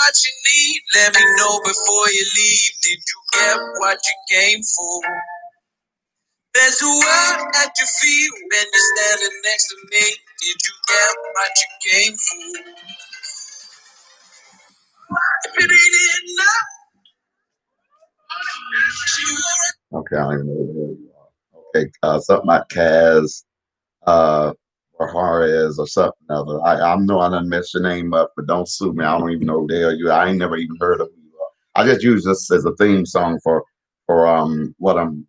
what you need, let me know before you leave. Did you get what you came for? There's a world at your feet when you're standing next to me. Did you get what you came for? If it ain't enough, okay, I don't even know who you are. Okay, something like Kaz, or Juarez or something other. I know I done messed your name up, but don't sue me. I don't even know who the hell you are. I ain't never even heard of you. I just use this as a theme song for what I'm.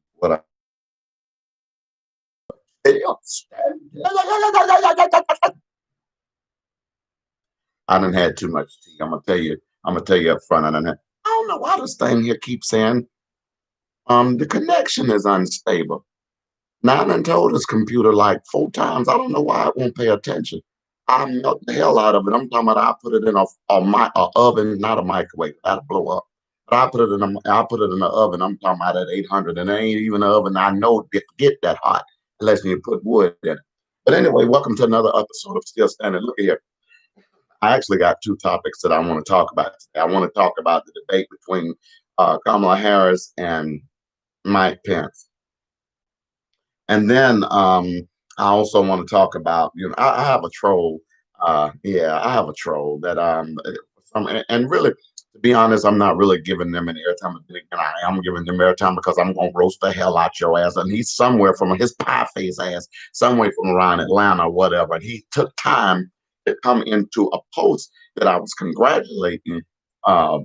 I done had too much tea. I'm gonna tell you. I'm gonna tell you up front. I don't know why this thing here keeps saying the connection is unstable. Now I done told this computer like 4 times. I don't know why it won't pay attention. I melt the hell out of it. I'm talking about I put it in a oven, not a microwave. That'll blow up. But I put it in the oven. I'm talking about at 800, and it ain't even an oven I know get that hot unless you put wood in it. But anyway, welcome to another episode of Still Standing. Look here. I actually got 2 topics that I want to talk about today. I want to talk about the debate between Kamala Harris and Mike Pence. And then I also want to talk about, I have a troll. Yeah, I have a troll that and really, to be honest, I'm not really giving them any airtime. I am giving them airtime because I'm gonna roast the hell out your ass. And he's somewhere from his pie face ass, somewhere from around Atlanta or whatever. And he took time to come into a post that I was congratulating uh,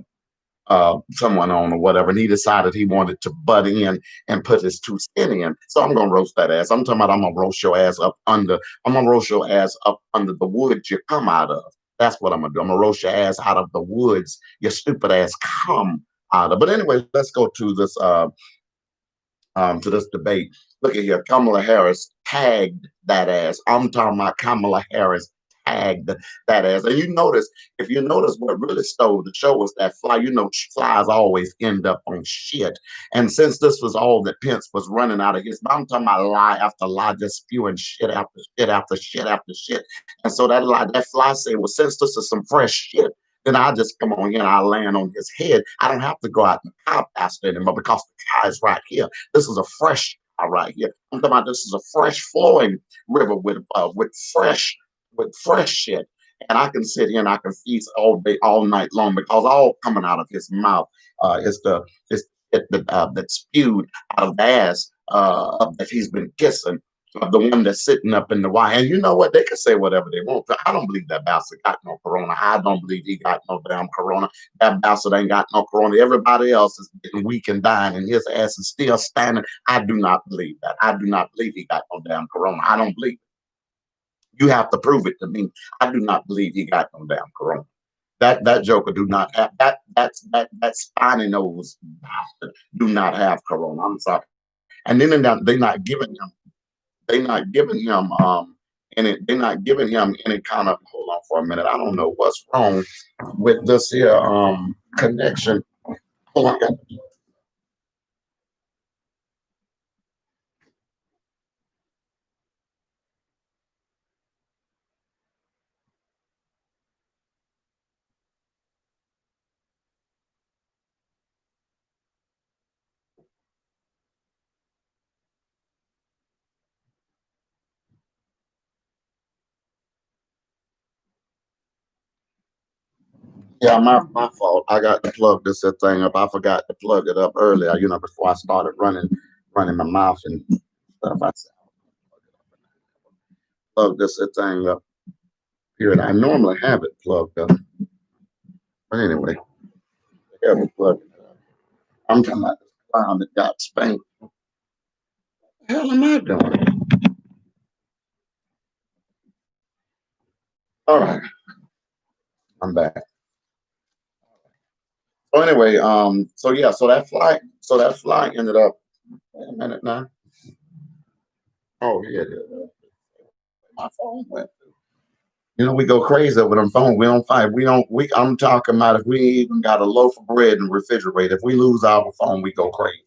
someone on or whatever, and he decided he wanted to butt in and put his 2 cents in. So I'm gonna roast that ass. I'm talking about I'm gonna roast your ass up under. I'm gonna roast your ass up under the woods you come out of. That's what I'm gonna do. I'm gonna roast your ass out of the woods your stupid ass come out of. But anyway, let's go to this debate. Look at here, Kamala Harris tagged that ass. I'm talking about Kamala Harris tagged that ass. And if you notice what really stole the show was that fly. Flies always end up on shit. And since this was all that Pence was running out of his, I'm talking about lie after lie, just spewing shit after shit after shit after shit. And so that fly said, well, since this is some fresh shit, then I just come on here and I land on his head. I don't have to go out in the cow pasture anymore because the cow is right here. This is a fresh right here. I'm talking about this is a fresh flowing river with fresh shit. And I can sit here and I can feast all day, all night long because all coming out of his mouth is it that's spewed out of the ass that he's been kissing. The one that's sitting up in the White. And you know what? They can say whatever they want. I don't believe that bastard got no corona. I don't believe he got no damn corona. That bastard ain't got no corona. Everybody else is getting weak and dying, and his ass is still standing. I do not believe that. I do not believe he got no damn corona. I don't believe it. You have to prove it to me. I do not believe he got no damn corona. That joker do not have that spiny nose bastard do not have corona. I'm sorry. And then they're not giving him they're not giving him they're not giving him any kind of, hold on for a minute. I don't know what's wrong with this here connection. Hold on. Yeah, my fault. I got to plug this thing up. I forgot to plug it up earlier, before I started running my mouth and stuff. I said, plug this thing up here. And I normally have it plugged up. But anyway, I got it plugged up. I'm talking about this clown that got spanked. What the hell am I doing? All right, I'm back. So anyway, so yeah, so that fly ended up. Wait a minute now. Oh yeah, my phone went. We go crazy over them phone. We don't fight. We don't. We. I'm talking about if we even got a loaf of bread in the refrigerator. If we lose our phone, we go crazy.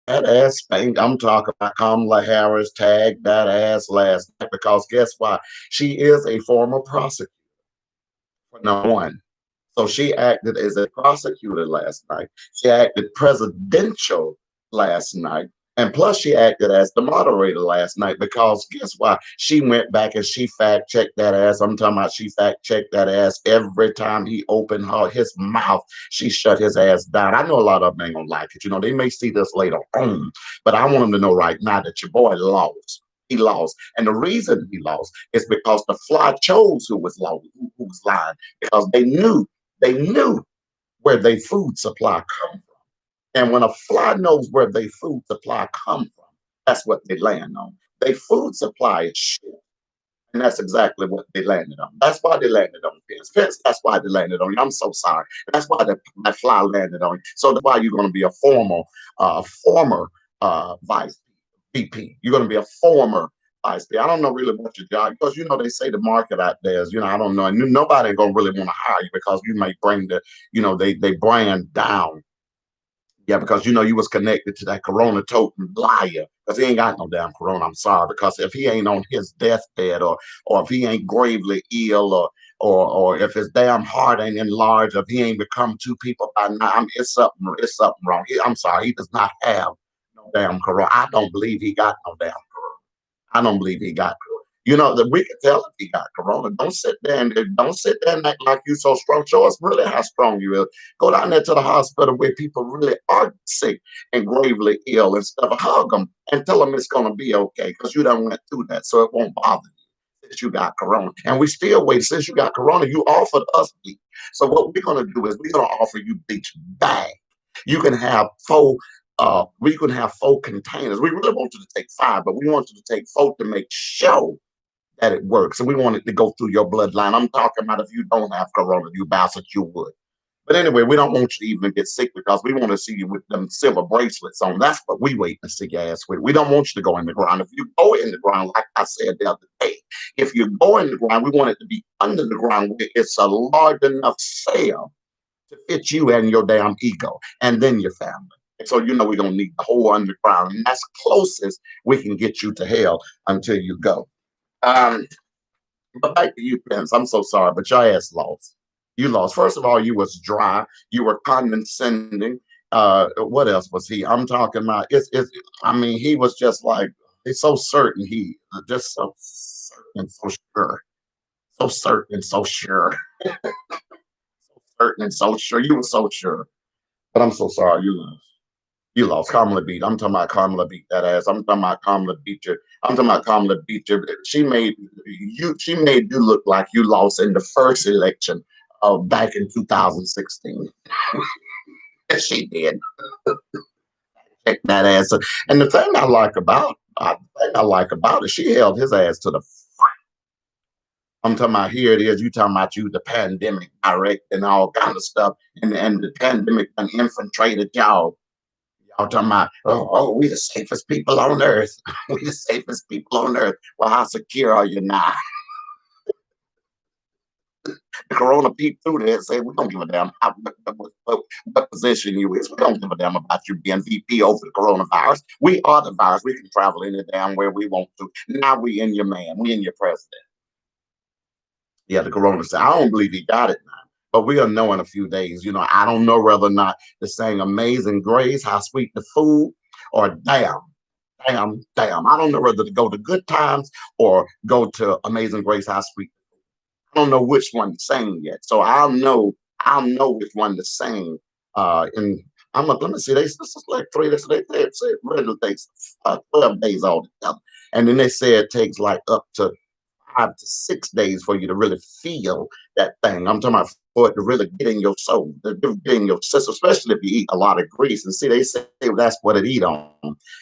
That ass spanked. I'm talking about Kamala Harris tagged that ass last night because guess what? She is a former prosecutor. for number one. So she acted as a prosecutor last night. She acted presidential last night. And plus, she acted as the moderator last night because guess what? She went back and she fact checked that ass. I'm talking about she fact checked that ass every time he opened his mouth. She shut his ass down. I know a lot of them ain't gonna like it. You know, they may see this later on, but I want them to know right now that your boy lost. He lost. And the reason he lost is because the fly chose who was lying because they knew where their food supply come from. And when a fly knows where their food supply come from, that's what they land on. Their food supply is shit. And that's exactly what they landed on. That's why they landed on Pence. Pence, that's why they landed on you. I'm so sorry. That's why that fly landed on you. So that's why you're going to be a former vice VP. You're going to be a former vice VP. I don't know really what your job because they say the market out there is I don't know, and nobody gonna really want to hire you because you may bring they brand down. Yeah, because you was connected to that corona toting liar. Because he ain't got no damn corona. I'm sorry. Because if he ain't on his deathbed or if he ain't gravely ill or if his damn heart ain't enlarged, if he ain't become two people by now, it's something wrong. I'm sorry, he does not have no damn corona. I don't believe he got no damn corona. I don't believe he got corona. That we can tell if he got corona. Don't sit there and act like you so strong. Show us really how strong you is. Go down there to the hospital where people really are sick and gravely ill and stuff. Hug them and tell them it's gonna be okay because you done went through that, so it won't bother you since you got corona. And we still wait. Since you got corona, you offered us bleach. So what we're gonna do is we're gonna offer you bleach back. You can have we can have 4 containers. We really want you to take 5, but we want you to take 4 to make sure that it works. So we want it to go through your bloodline. I'm talking about if you don't have corona, you bastard, you would. But anyway, we don't want you to even get sick because we want to see you with them silver bracelets on. That's what we waiting to see your ass with. We don't want you to go in the ground. If you go in the ground, like I said the other day, if you go in the ground, we want it to be under the ground where it's a large enough cell to fit you and your damn ego and then your family. And so we're gonna need the whole underground. And that's closest we can get you to hell until you go. Um, but back to you, Pence. I'm so sorry, but your ass lost. You lost. First of all, you was dry. You were condescending. What else was he? I'm talking about. It's. I mean, he was just like he's so certain. He just so certain, so sure, so certain, so sure, so certain and so sure. You were so sure. But I'm so sorry. You lost. You lost. Kamala beat. I'm talking about Kamala beat that ass. I'm talking about Kamala beat you. I'm talking about Kamala beat you. She made you. She made you look like you lost in the first election back in 2016. She did. Check that ass. And the thing I like about it, she held his ass to the. I'm talking about here it is. You talking about you the pandemic direct and all kind of stuff, and the pandemic done infiltrated y'all. Y'all talking about, we the safest people on earth. We the safest people on earth. Well, how secure are you now? The corona peeped through there and said, we don't give a damn what position you is. We don't give a damn about you being VP over the coronavirus. We are the virus. We can travel any damn where we want to. Now we in your man. We in your president. Yeah, the corona said, I don't believe he got it now. But we'll know in a few days. I don't know whether or not the saying Amazing Grace, how sweet the food, or damn, damn, damn. I don't know whether to go to Good Times or go to Amazing Grace, how sweet. I don't know which one to sing yet. So I'll know which one to sing. And let me see, this is like 3, they say it really takes 12 days altogether. And then they say it takes like up to 5 to 6 days for you to really feel that thing. I'm talking about for it to really get in your soul, to get in your system, especially if you eat a lot of grease. And see, they say that's what it eat on.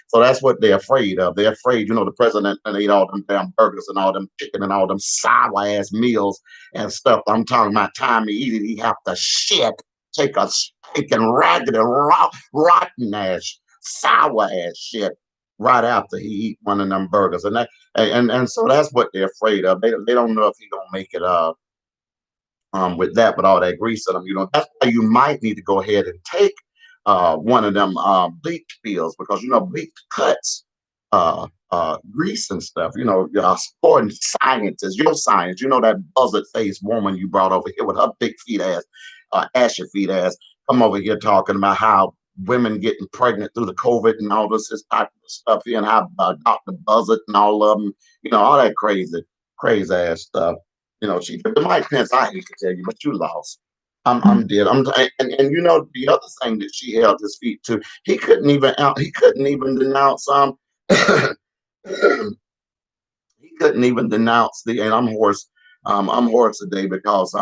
So that's what they're afraid of. They're afraid, the president and ate all them damn burgers and all them chicken and all them sour ass meals and stuff. I'm talking about time to eat it, he have to shit, take a stinking ragged and rotten ass, sour ass shit right after he eat one of them burgers. And so that's what they're afraid of. They don't know if he gonna make it with that, with all that grease in him. That's why you might need to go ahead and take one of them bleach pills because bleach cuts Greece and stuff. Sporting scientists, your science. You know that buzzard faced woman you brought over here with her big feet ass, ashy feet ass, come over here talking about how women getting pregnant through the COVID and all this type of stuff here, and how Dr. Buzzard and all of them, all that crazy ass stuff. The Mike Pence, I hate to tell you, but you lost. I'm dead. And the other thing that she held his feet to, he couldn't even denounce he couldn't even denounce and I'm hoarse today because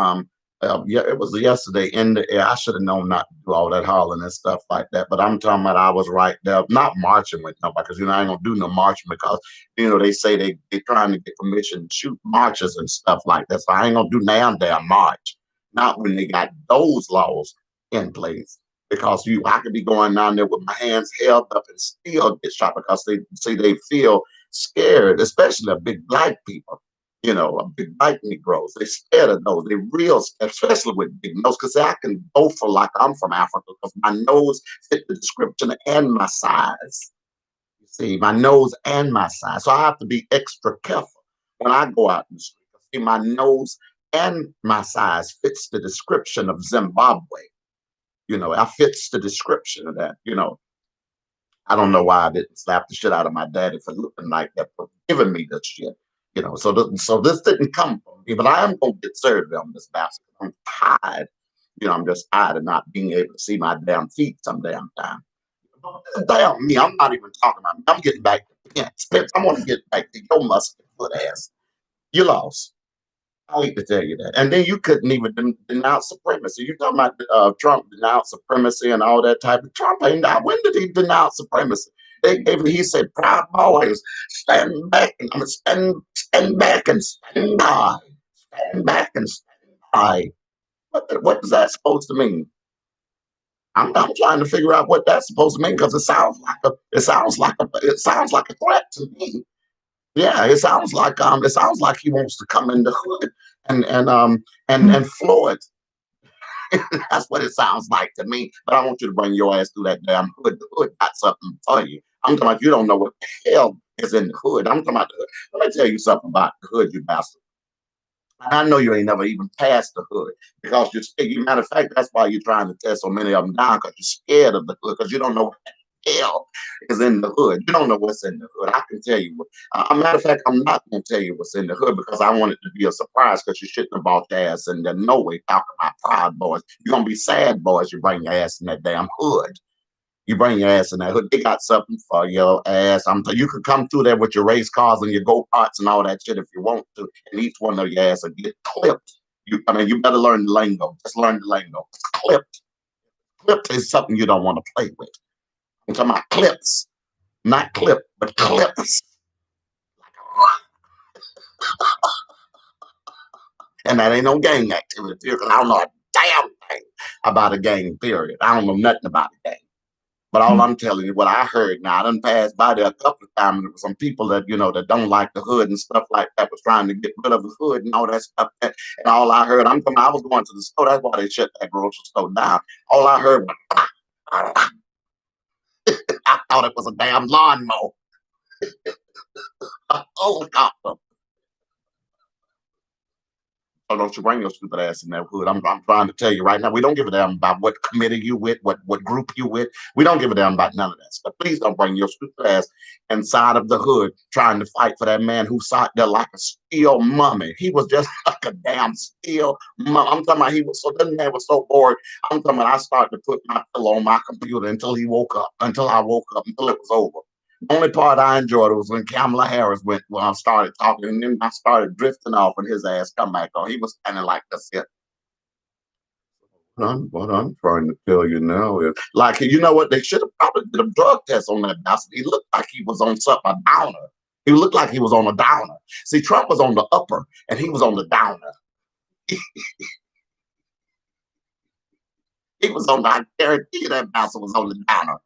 yeah, it was yesterday in the air. I should have known not to do all that hollering and stuff like that. But I'm talking about I was right there, not marching with nobody because I ain't gonna do no marching because they say they trying to get permission to shoot marches and stuff like that. So I ain't gonna do damn march. Not when they got those laws in place. Because I could be going down there with my hands held up and still get shot because they say they feel scared, especially of big black people, of big black Negroes. They're scared of those. They're real, especially with big nose, because I can go for like I'm from Africa because my nose fit the description and my size. You see, my nose and my size. So I have to be extra careful when I go out in the street. See, my nose and my size fits the description of Zimbabwe. I fits the description of that. I don't know why I didn't slap the shit out of my daddy for looking like that, for giving me this shit. So this didn't come from me, but I am gonna get served on this bastard. I'm tired. I'm just tired of not being able to see my damn feet some damn time. Damn me, I'm not even talking about me. I'm getting back to Pence. Pence, I want to get back to your musket foot ass. You lost. I hate to tell you that. And then you couldn't even denounce supremacy. You talking about Trump denounced supremacy and all that type of Trump ain't out. When did he denounce supremacy? He said, "Proud boys, stand back and stand back and stand by, stand back and stand by." What is that supposed to mean? I'm trying to figure out what that's supposed to mean because it sounds like a threat to me. Yeah, it sounds like he wants to come in the hood and floor it. That's what it sounds like to me. But I want you to bring your ass through that damn hood. The hood got something for you. I'm talking about you don't know what the hell is in the hood. I'm talking about the hood. Let me tell you something about the hood, you bastard. And I know you ain't never even passed the hood because you're scared. Matter of fact, that's why you're trying to tear so many of them down because you're scared of the hood because you don't know what the hell is in the hood. You don't know what's in the hood. I can tell you. Matter of fact, I'm not going to tell you what's in the hood because I want it to be a surprise because you shouldn't have brought your ass in there. No way talking about Proud Boys. You're going to be sad, boys, you bring your ass in that damn hood. You bring your ass in that hood. They got something for your ass. You could come through there with your race cars and your go karts and all that shit if you want to, and each one of your ass will get clipped. You better learn the lingo. Just learn the lingo. It's clipped. Clipped is something you don't want to play with. I'm talking about clips, not clip, but clips. And that ain't no gang activity. I don't know a damn thing about a gang, period. I don't know nothing about a gang. But all I'm telling you, what I heard now, I done passed by there a couple of times. There were some people that don't like the hood and stuff like that was trying to get rid of the hood and all that stuff. And all I heard, I was going to the store. That's why they shut that grocery store down. All I heard was, I thought it was a damn lawnmower. A helicopter. So don't you bring your stupid ass in that hood. I'm trying to tell you right now, we don't give a damn about what committee you with, what group you with. We don't give a damn about none of that stuff. Please don't bring your stupid ass inside of the hood trying to fight for that man who sat there like a steel mummy. He was just like a damn steel mummy. I'm talking about that man was so bored. I'm talking about I started to put my pillow on my computer until he woke up, until I woke up, until it was over. The only part I enjoyed was when Kamala Harris went when I started talking, and then I started drifting off, and his ass come back on. He was standing like this. Yeah. What I'm trying to tell you now is, like, you know what? They should have probably did a drug test on that bastard. He looked like he was on something, a downer. He looked like he was on a downer. See, Trump was on the upper, and he was on the downer. He was on the, I guarantee you that bastard was on the downer.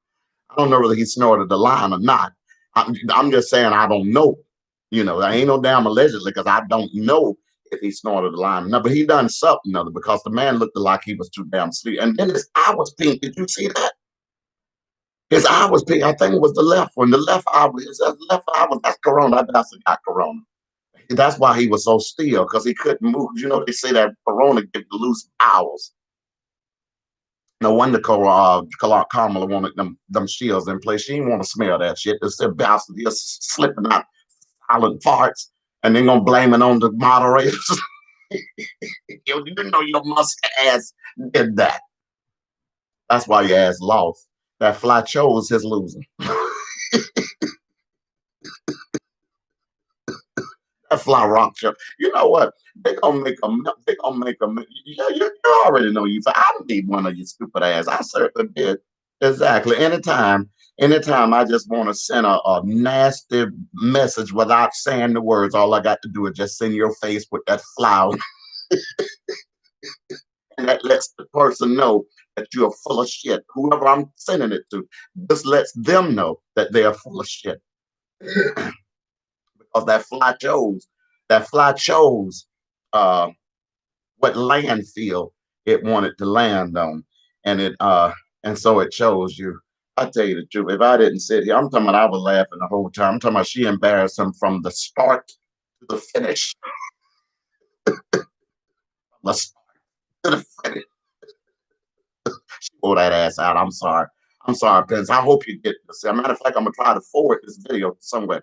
I don't know whether he snorted the line or not. I'm just saying I don't know. I ain't no damn allegedly because I don't know if he snorted the line. No, but he done something other because the man looked like he was too damn sleep. And then his eye was pink. Did you see that? His eye was big. I think it was the left one. The left eye was his left eye was that's corona. That bastard got corona. That's why he was so still, because he couldn't move. You know, they say that corona get loose bowels. No wonder Kamala wanted them shields in place. She didn't want to smell that shit. It's a bastard just slipping out silent farts and then gonna blame it on the moderators. You know your musk ass did that. That's why your ass lost. That fly chose his losing. That fly rock show. You know what? They gonna make a. They gonna make a. Yeah, you already know you. I don't need one of your stupid ass. I certainly did. Exactly. Anytime I just want to send a nasty message without saying the words, all I got to do is just send your face with that flower, and that lets the person know that you're full of shit. Whoever I'm sending it to, this lets them know that they are full of shit. Because that fly chose uh, what landfill it wanted to land on, and and so it chose you. I tell you the truth. If I didn't sit here, I'm talking about I was laughing the whole time. I'm talking about she embarrassed him from the start to the finish. The start to the finish. She wore that ass out. I'm sorry. I'm sorry, Pence. I hope you get this. As a matter of fact, I'm gonna try to forward this video somewhere,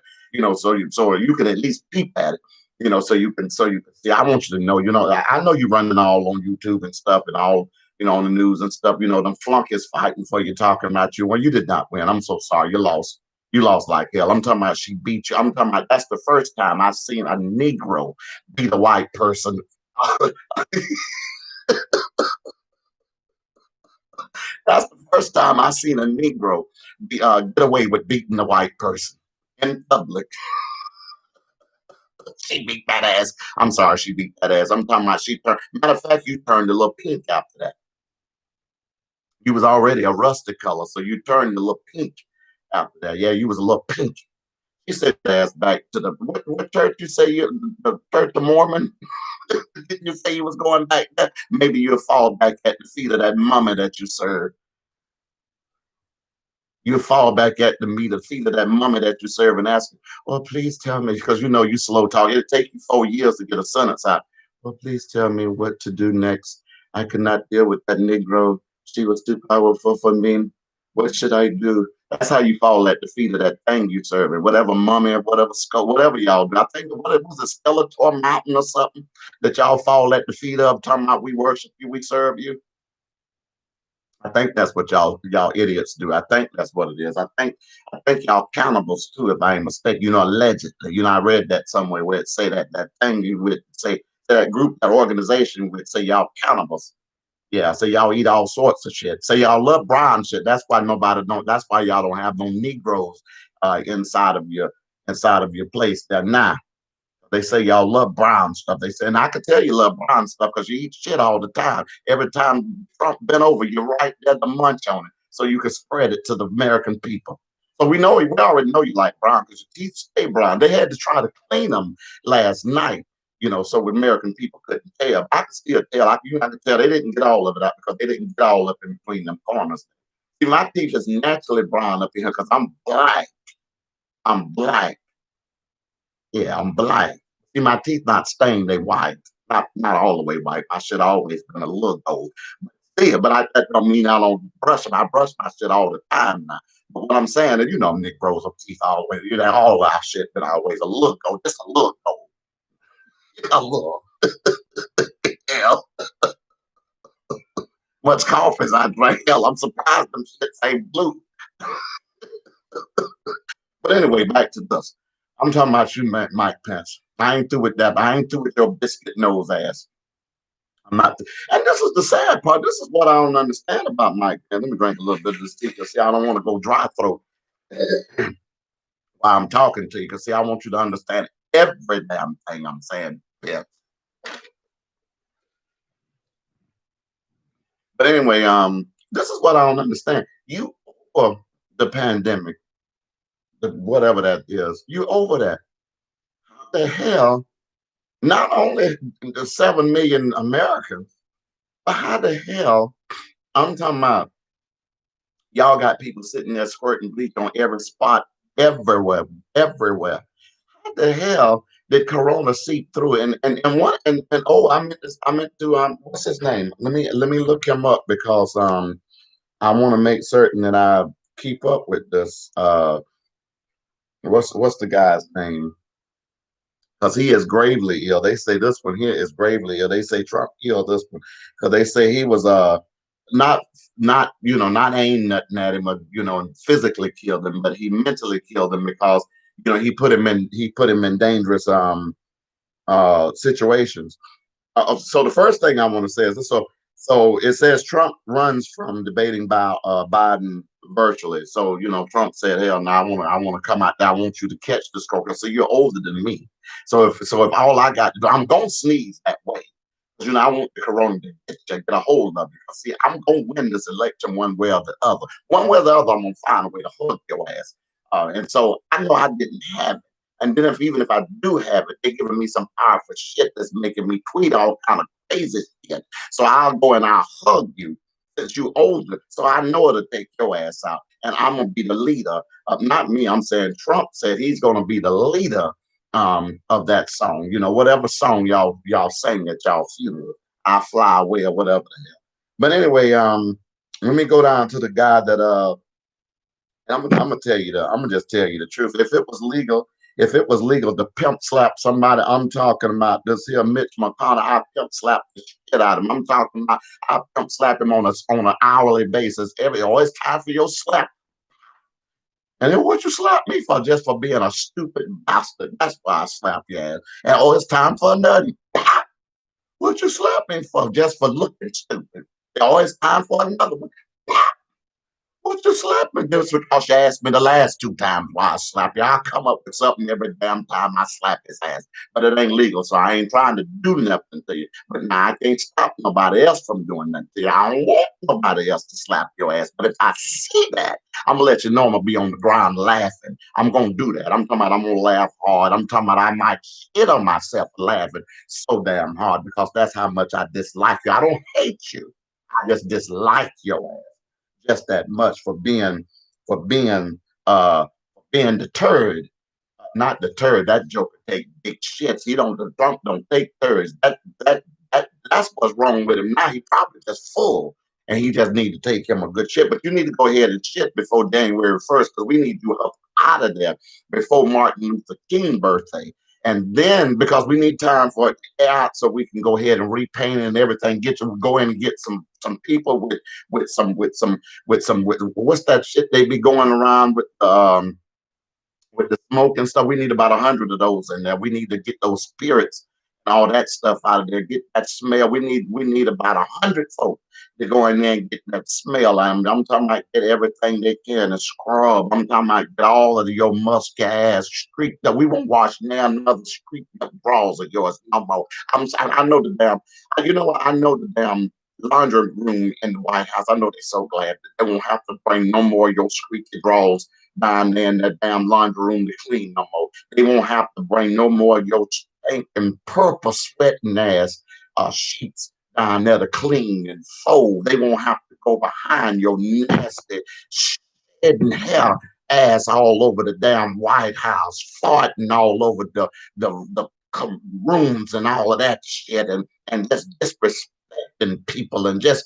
so you can at least peep at it, so you can see. I want you to know, I know you're running all on YouTube and stuff and all, on the news and stuff. Them flunkies fighting for you, talking about you. Well, you did not win. I'm so sorry. You lost. You lost like hell. I'm talking about she beat you. I'm talking about that's the first time I've seen a Negro beat a white person. That's the first time I seen a Negro get away with beating a white person in public. She beat that ass. I'm sorry, she beat that ass. I'm talking about she turned. Matter of fact, you turned a little pink after that. You was already a rusted color, so you turned a little pink after that. Yeah, you was a little pink. You said ass back to the what church you say you the Church of Mormon? Didn't you say you was going back there? Maybe you'll fall back at the feet of that mummy that you served. You fall back at the meat of feet of that mummy that you serve and ask, well, please tell me, because you slow talk. It'll take you 4 years to get a sentence out. Well, please tell me what to do next. I cannot deal with that Negro. She was too powerful for me. What should I do? That's how you fall at the feet of that thing you serving, whatever mummy or whatever skull, whatever y'all do. I think what it was a Skeletor mountain or something that y'all fall at the feet of, talking about we worship you, we serve you. I think that's what y'all idiots do. I think that's what it is. I think y'all cannibals too, if I ain't mistaken. Allegedly. I read that somewhere where it say that thing you would say that group, that organization would say y'all cannibals. Yeah, so y'all eat all sorts of shit. So y'all love brown shit. That's why nobody don't. That's why y'all don't have no Negroes inside of your place there now. They say y'all love brown stuff. They say, and I can tell you love brown stuff because you eat shit all the time. Every time Trump bent over, you're right there to munch on it, so you can spread it to the American people. So we already know you like brown because your teeth stay brown. They had to try to clean them last night, so American people couldn't tell. I can still tell. I can tell they didn't get all of it out because they didn't get all up in between them corners. See, my teeth is naturally brown up in here because I'm black. I'm black. Yeah, I'm black. See, my teeth not stained, they white. Not all the way white. I should always been a little gold. But that don't mean I don't brush them. I brush my shit all the time now. But what I'm saying is, Nick grows up teeth always. All our shit been always a little gold, just a little gold. A little. Yeah. Much coffee as I drank. Hell, I'm surprised them shits ain't blue. But anyway, back to this. I'm talking about you, Mike Pence. I ain't through with that. I ain't through with your biscuit nose ass. I'm not. And this is the sad part. This is what I don't understand about Mike Pence. Let me drink a little bit of this tea because see, I don't want to go dry throat while I'm talking to you. Because see, I want you to understand every damn thing I'm saying. Yeah. But anyway, this is what I don't understand. You over the pandemic, whatever that is. You over that. How the hell? Not only the 7 million Americans, but how the hell? I'm talking about Y'all got people sitting there squirting bleach on every spot, everywhere, everywhere. How the hell did Corona seep through? And what and oh, I meant to what's his name? Let me look him up because I want to make certain that I keep up with this. What's the guy's name? Because he is gravely ill. They say this one here is gravely ill. They say Trump killed this one because they say he was not not aimed nothing at him or and physically killed him, but he mentally killed him because he put him in dangerous situations. So the first thing I want to say is this. So it says Trump runs from debating by Biden virtually. So Trump said, "Hell, no, I want to come out there. I want you to catch the stroke." I said, "You're older than me, so if all I got to do, I'm gonna sneeze that way. I want the corona to get a hold of you. See, I'm gonna win this election one way or the other. One way or the other, I'm gonna find a way to hug your ass." And so I know I didn't have it. And then even if I do have it, they're giving me some powerful shit that's making me tweet all kind of crazy shit. So I'll go and I'll hug you since you older. So I know it'll take your ass out. And I'm gonna be the leader of not me. I'm saying Trump said he's gonna be the leader of that song. Whatever song y'all sing at y'all funeral. I fly away or whatever the hell. But anyway, let me go down to the guy that I'm gonna tell you I'm gonna just tell you the truth. If it was legal to pimp slap somebody, I'm talking about this here Mitch McConnell. I pimp slap the shit out of him. I'm talking about I pimp slap him on an hourly basis. It's time for your slap. And then what you slap me for? Just for being a stupid bastard. That's why I slap your ass. And it's time for another. What you slap me for? Just for looking stupid. It's time for another one. What you slap me just because you asked me the last two times why I slap you. I'll come up with something every damn time I slap his ass. But it ain't legal, so I ain't trying to do nothing to you. But now I can't stop nobody else from doing nothing to you. I don't want nobody else to slap your ass. But if I see that, I'm gonna let you know I'm gonna be on the ground laughing. I'm gonna do that. I'm talking about I'm gonna laugh hard. I'm talking about I might shit on myself laughing so damn hard because that's how much I dislike you. I don't hate you. I just dislike your ass just that much for being deterred. Not deterred. That joker take big shits. He don't the drunk don't take thirds. That's what's wrong with him now. He probably just full. And he just need to take him a good shit. But you need to go ahead and shit before January 1st because we need you up out of there before Martin Luther King birthday. And then because we need time for it to out so we can go ahead and repaint and everything, go in and get some people with what's that shit they be going around with the smoke and stuff. We need about 100 of those in there. We need to get those spirits and all that stuff out of there. Get that smell. We need about 100 folks to go in there and get that smell. I'm talking about get everything they can and scrub. I'm talking about get all of your musky ass streak that we won't wash now another streak up drawers of yours no more. I know the damn. I know the damn laundry room in the White House. I know they're so glad that they won't have to bring no more of your squeaky drawers down there in that damn laundry room to clean no more. They won't have to bring no more of your stinking purple sweating ass sheets down there to clean and fold. They won't have to go behind your nasty shedding hair ass all over the damn White House, farting all over the rooms and all of that shit, and just disrespecting people and just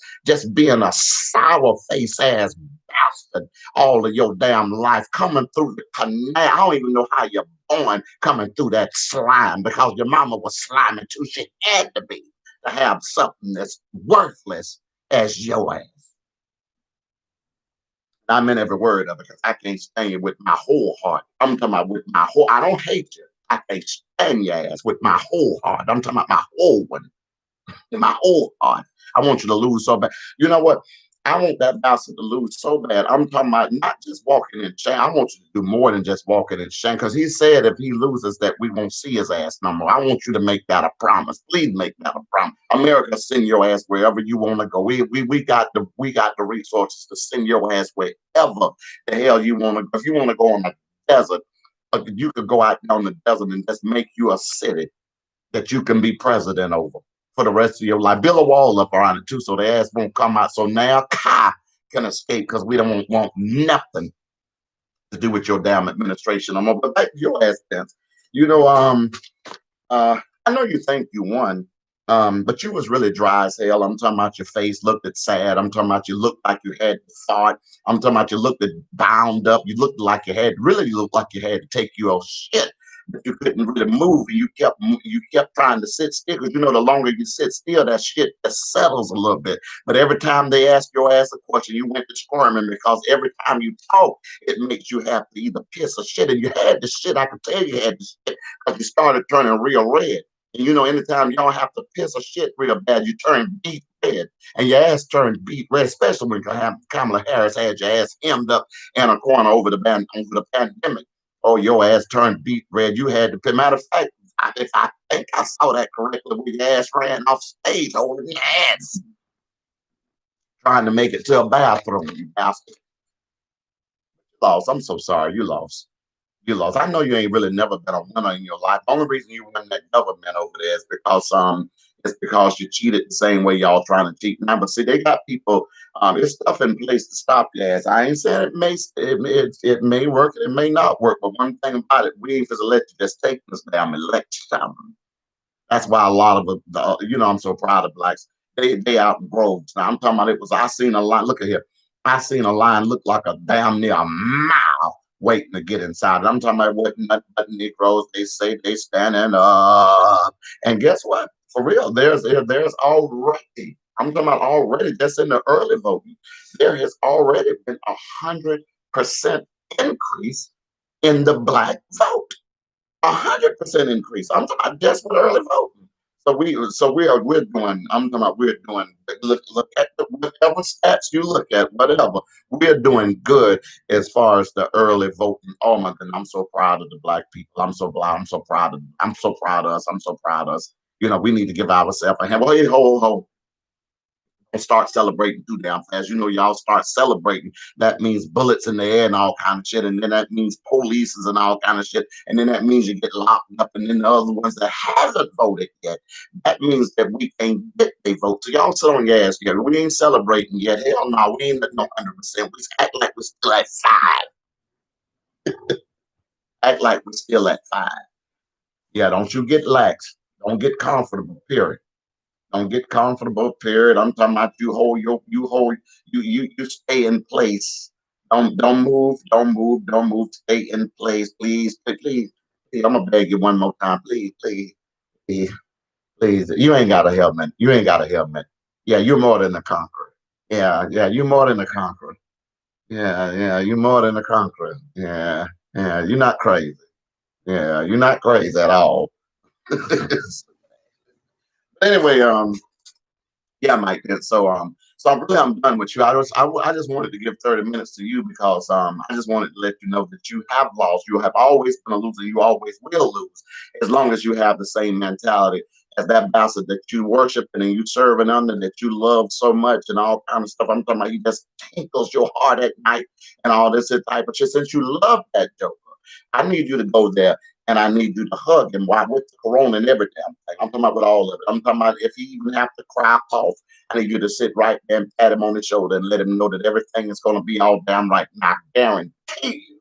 being a sour face ass bastard all of your damn life coming through the canal. I don't even know how you're born coming through that slime because your mama was sliming too. She had to be to have something that's worthless as your ass. I meant every word of it because I can't stand you with my whole heart. I'm talking about with my whole. I don't hate you. I can't stand your ass with my whole heart. I'm talking about my whole one, in my whole heart. I want you to lose so bad. You know what? I want that bastard to lose so bad. I'm talking about not just walking in shame. I want you to do more than just walking in shame because he said if he loses that we won't see his ass no more. I want you to make that a promise. Please make that a promise. America, send your ass wherever you want to go. We got the resources to send your ass wherever the hell you want to go. If you want to go on the desert, you could go out on the desert and just make you a city that you can be president over for the rest of your life. Build a wall up around it too, so the ass won't come out. So now, can escape because we don't want nothing to do with your damn administration. But back to your ass, Vince. You know, I know you think you won, but you was really dry as hell. I'm talking about your face looked at sad. I'm talking about you looked like you had thought. I'm talking about you looked at bound up. You looked like you had really looked like you had to take your shit, but you couldn't really move. You kept trying to sit still because you know the longer you sit still, that shit just settles a little bit. But every time they ask your ass a question, you went to squirming because every time you talk, it makes you have to either piss or shit. And you had the shit. I can tell you had the shit because you started turning real red. And you know, anytime y'all have to piss or shit real bad, you turn beet red. And your ass turned beet red, especially when Kamala Harris had your ass hemmed up in a corner over the pandemic. Oh, your ass turned beet red. You had to, matter of fact, if I think I saw that correctly, when your ass ran off stage holding your ass, trying to make it to a bathroom, you bastard. Lost. I'm so sorry. You lost. You lost. I know you ain't really never been a winner in your life. The only reason you won that government over there is because you cheated the same way y'all trying to cheat now. But see, they got people. There's stuff in place to stop your ass. I ain't saying it may work, it may not work. But one thing about it, we ain't supposed to let you just take this damn election. That's why a lot of I'm so proud of blacks. They outgrow. Now I'm talking about it was. I seen a line. Look at here. I seen a line look like a damn near a mile waiting to get inside. I'm talking about what Negroes. They say they standing up. And guess what? For real, there's already. I'm talking about already just in the early voting. There has already been 100% increase in the black vote. 100% increase. I'm talking about just for the early voting. We're doing. I'm talking about we're doing. Look at whatever stats you look at, whatever we're doing good as far as the early voting. Oh my goodness, I'm so proud of the black people. I'm so proud of. I'm so proud of us. I'm so proud of us. You know, we need to give ourselves a hand. Well, hey, ho, and start celebrating too damn fast. You know, y'all start celebrating. That means bullets in the air and all kind of shit. And then that means polices and all kind of shit. And then that means you get locked up. And then the other ones that haven't voted yet, that means that we can't get their vote. So y'all sit on your ass yet. We ain't celebrating yet. Hell no, we ain't at no 100%. We act like we're still at 5. Act like we're still at 5. Yeah, don't you get lax. Don't get comfortable, period. Don't get comfortable, period. I'm talking about you stay in place. Don't move, don't move, don't move. Stay in place, please, please. Please. I'm gonna beg you one more time, please, please, please, please. You ain't got a helmet. You ain't got a helmet. Yeah, you're more than a conqueror. Yeah, yeah, you're more than a conqueror. Yeah, yeah, you're more than a conqueror. Yeah, yeah, you're not crazy. Yeah, you're not crazy at all. Anyway, yeah, Mike. And so I'm done with you. I just wanted to give 30 minutes to you because I just wanted to let you know that you have lost. You have always been a loser. You always will lose as long as you have the same mentality as that bastard that you worship and you serving under, that you love so much and all kind of stuff. I'm talking about he just tinkles your heart at night and all this type of shit. Since you love that Joker, I need you to go there and I need you to hug him. Why with the corona and every damn thing. I'm talking about with all of it. I'm talking about if he even have to cry off, I need you to sit right there and pat him on the shoulder and let him know that everything is gonna be all damn right. And I guarantee you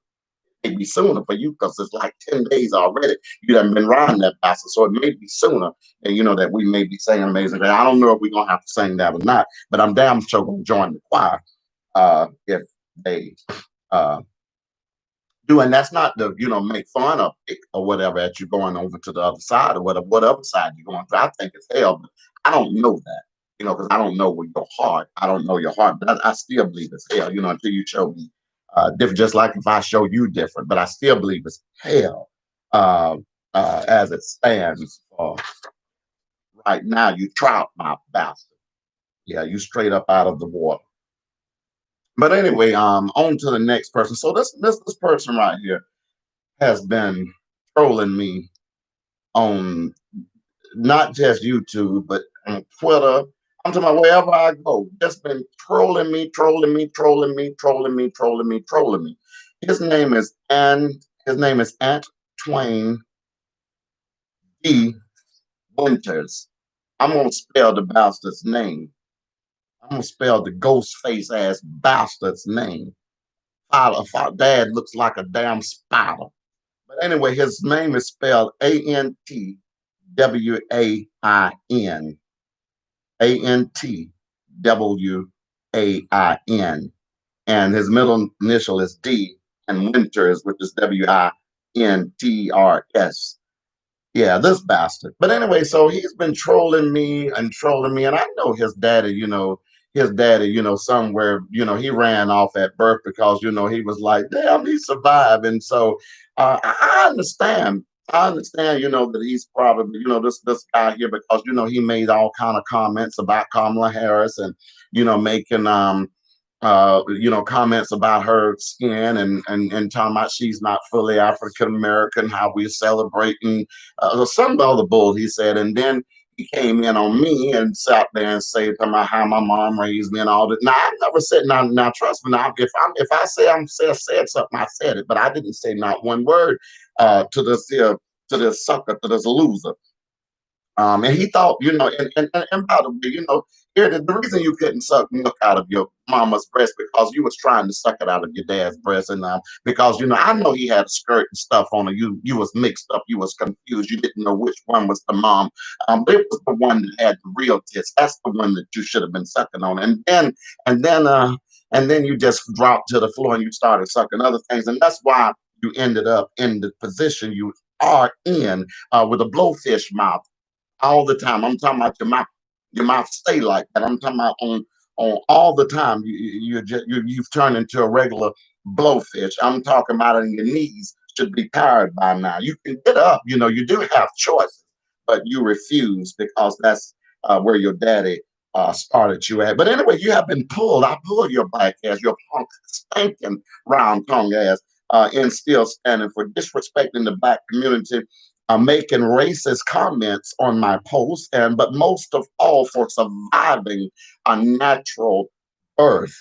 it may be sooner for you because it's like 10 days already. You haven't been riding that bastard. So it may be sooner. And you know that we may be saying amazing. I don't know if we're gonna have to sing that or not, but I'm damn sure gonna join the choir if they do, and that's not to make fun of it or whatever at you going over to the other side or whatever side you're going to. I think it's hell, but I don't know that, because I don't know where your heart. I don't know your heart, but I still believe it's hell, until you show me different. Just like if I show you different, but I still believe it's hell as it stands right now. You trout my bastard. Yeah, you straight up out of the water. But anyway, on to the next person. So this person right here has been trolling me on not just YouTube, but on Twitter. I'm talking about wherever I go. Just been trolling me, trolling me, trolling me, trolling me, trolling me, trolling me. His name is Ant Twain D. Winters. I'm gonna spell the bastard's name. I'm gonna spell the ghost face ass bastard's name. Dad looks like a damn spider. But anyway, his name is spelled Antwain. Antwain. And his middle initial is D, and Winters, which is Wintrs. Yeah, this bastard. But anyway, so he's been trolling me, and I know his daddy, somewhere, he ran off at birth because, he was like, damn, he survived. And so I understand. I understand, that he's probably, this guy here because, he made all kind of comments about Kamala Harris and, making comments about her skin and talking about she's not fully African American, how we're celebrating some other bull he said, and then he came in on me and sat there and said talking about how my mom raised me and all that. Now I've never said now trust me now if I say said something I said it, but I didn't say not one word to this sucker to this loser. And he thought, and by the way, here the reason you couldn't suck milk out of your mama's breast because you was trying to suck it out of your dad's breast, and because I know he had a skirt and stuff on it. You was mixed up, you was confused, you didn't know which one was the mom. It was the one that had the real tits. That's the one that you should have been sucking on, and then and then you just dropped to the floor and you started sucking other things, and that's why you ended up in the position you are in with a blowfish mouth all the time. I'm talking about your mouth stay like that. I'm talking about on all the time. You've turned into a regular blowfish. I'm talking about on your knees should be tired by now. You can get up. You do have choices, but you refuse because that's where your daddy started you at. But anyway, you have been pulled. I pulled your black ass, your punk stinking round tongue ass, in still standing for disrespecting the black community, making racist comments on my post, but most of all for surviving a natural birth.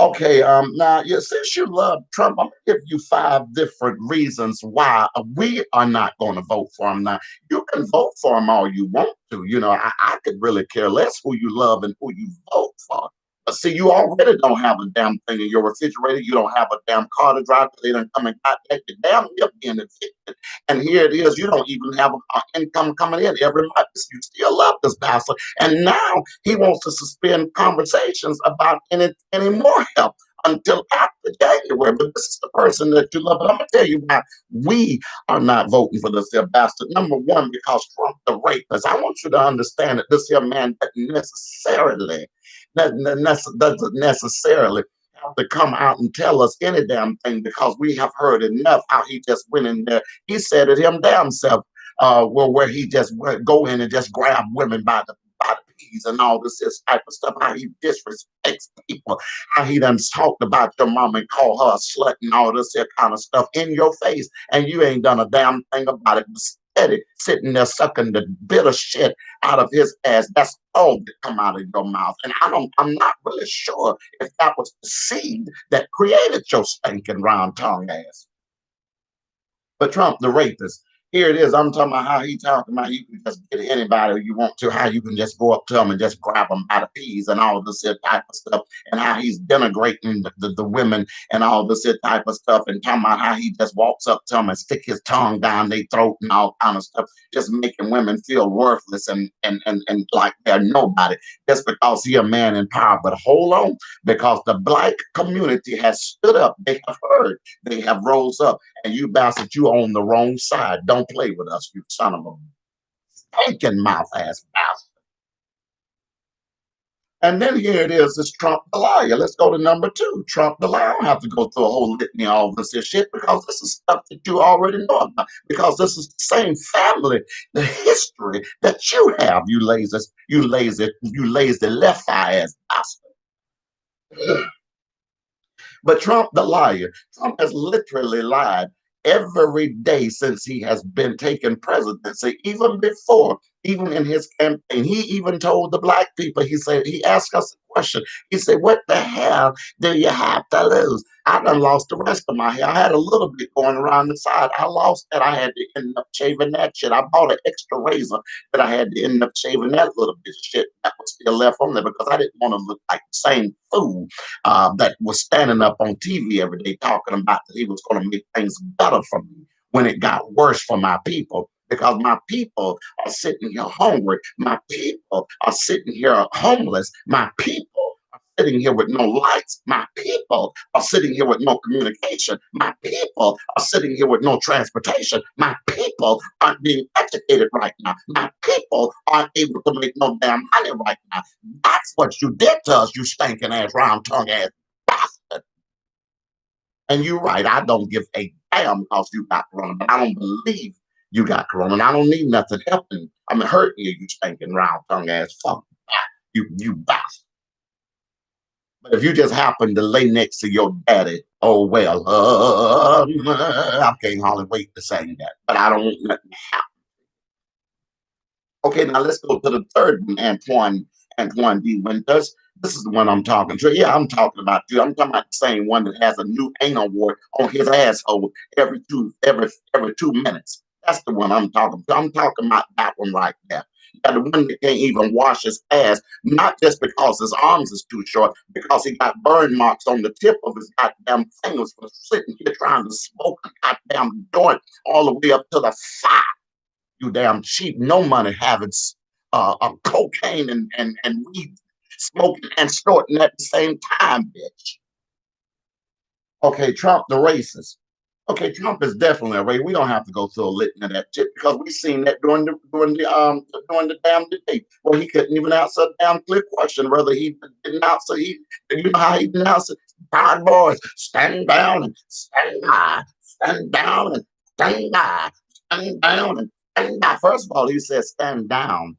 Okay, now since you love Trump, I'm gonna give you 5 different reasons why we are not going to vote for him. Now, you can vote for him all you want to. I could really care less who you love and who you vote for. But see, you already don't have a damn thing in your refrigerator. You don't have a damn car to drive because they don't come and got that your damn lip being evicted. And here it is, you don't even have an income coming in every month. You still love this bastard. And now he wants to suspend conversations about any more help until after January. But this is the person that you love. But I'm going to tell you why we are not voting for this here bastard. Number one, because Trump the rapist. I want you to understand that this here man doesn't necessarily have to come out and tell us any damn thing because we have heard enough how he just went in there. He said it him damn self, where he just go in and just grab women by the peas and all this type of stuff. How he disrespects people. How he done talked about your mom and call her a slut and all this here kind of stuff in your face, and you ain't done a damn thing about it. Steady sitting there sucking the bitter shit out of his ass. That's all that come out of your mouth. And I'm not really sure if that was the seed that created your stinking round tongue ass. But Trump, the rapist, here it is. I'm talking about how he talking about you can just get anybody you want to, how you can just go up to him and just grab them by the peas and all this here type of stuff, and how he's denigrating the women and all this here type of stuff, and talking about how he just walks up to them and stick his tongue down their throat and all kind of stuff, just making women feel worthless and like they're nobody just because he a man in power. But hold on, because the black community has stood up. They have heard. They have rose up, and you bastard, you on the wrong side. Don't play with us, you son of a stinking mouth ass bastard. And then here it is, this Trump the liar. Let's go to number 2. Trump the liar. I don't have to go through a whole litany of all this here shit because this is stuff that you already know about. Because this is the same family, the history that you have, you lazy left eye ass bastard. But Trump, the liar, Trump has literally lied every day since he has been taking presidency, Even in his campaign, he even told the black people, he said, he asked us a question. He said, what the hell do you have to lose? I done lost the rest of my hair. I had a little bit going around the side. I lost that. I had to end up shaving that shit. I bought an extra razor, but I had to end up shaving that little bit of shit that was still left on there because I didn't want to look like the same fool that was standing up on TV every day talking about that he was going to make things better for me when it got worse for my people. Because my people are sitting here hungry. My people are sitting here homeless. My people are sitting here with no lights. My people are sitting here with no communication. My people are sitting here with no transportation. My people aren't being educated right now. My people aren't able to make no damn money right now. That's what you did to us, you stinking ass, round tongue ass bastard. And you're right, I don't give a damn because you got corona, but I don't believe you got corona. And I don't need nothing helping. I'm hurting you, you stinking round tongue ass fuck. You bastard. But if you just happen to lay next to your daddy, oh well, I can't hardly wait to say that. But I don't want nothing to happen. Okay, now let's go to the third one, Antoine D. Winters. This is the one I'm talking to. Yeah, I'm talking about you. I'm talking about the same one that has a new anal wart on his asshole every 2 minutes. That's the one I'm talking to. I'm talking about that one right there. Yeah, the one that can't even wash his ass, not just because his arms is too short, because he got burn marks on the tip of his goddamn fingers for sitting here trying to smoke a goddamn joint all the way up to the thigh. You damn cheap, no money having cocaine and weed smoking and snorting at the same time, bitch. Okay, Trump the racist. Okay, Trump is definitely a racist. We don't have to go through a litany of that shit because we seen that during the damn debate where he couldn't even answer a damn clear question whether he didn't answer. You know how he didn't answer? Bad boys, stand down and stand by, stand down and stand by, stand down and stand by. First of all, he said stand down.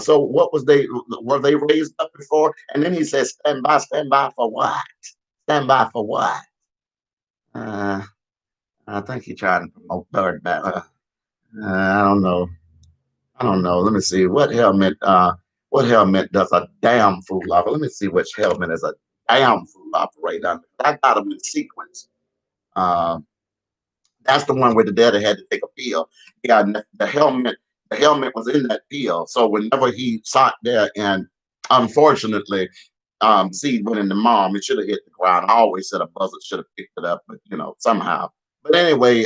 So what was they were they raised up before? And then he says stand by for what? Stand by for what? Uh, I think he tried to promote third battle. I don't know. I don't know. Let me see. What helmet does a damn fool operate? Let me see which helmet is a damn fool operate under. I got them in sequence. Uh, that's the one where the daddy had to take a pill. Yeah, the helmet was in that pill. So whenever he sat there and unfortunately seed went in the mom, it should have hit the ground. I always said a buzzard should have picked it up, but somehow. But anyway,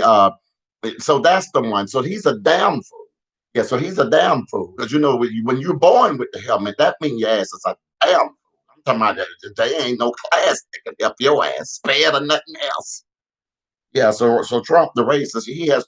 so that's the one. So he's a damn fool. Yeah, so he's a damn fool. Because when you're born with the helmet, that means your ass is a damn fool. I'm talking about that there ain't no class that can help your ass, spared or nothing else. Yeah, so Trump, the racist, he has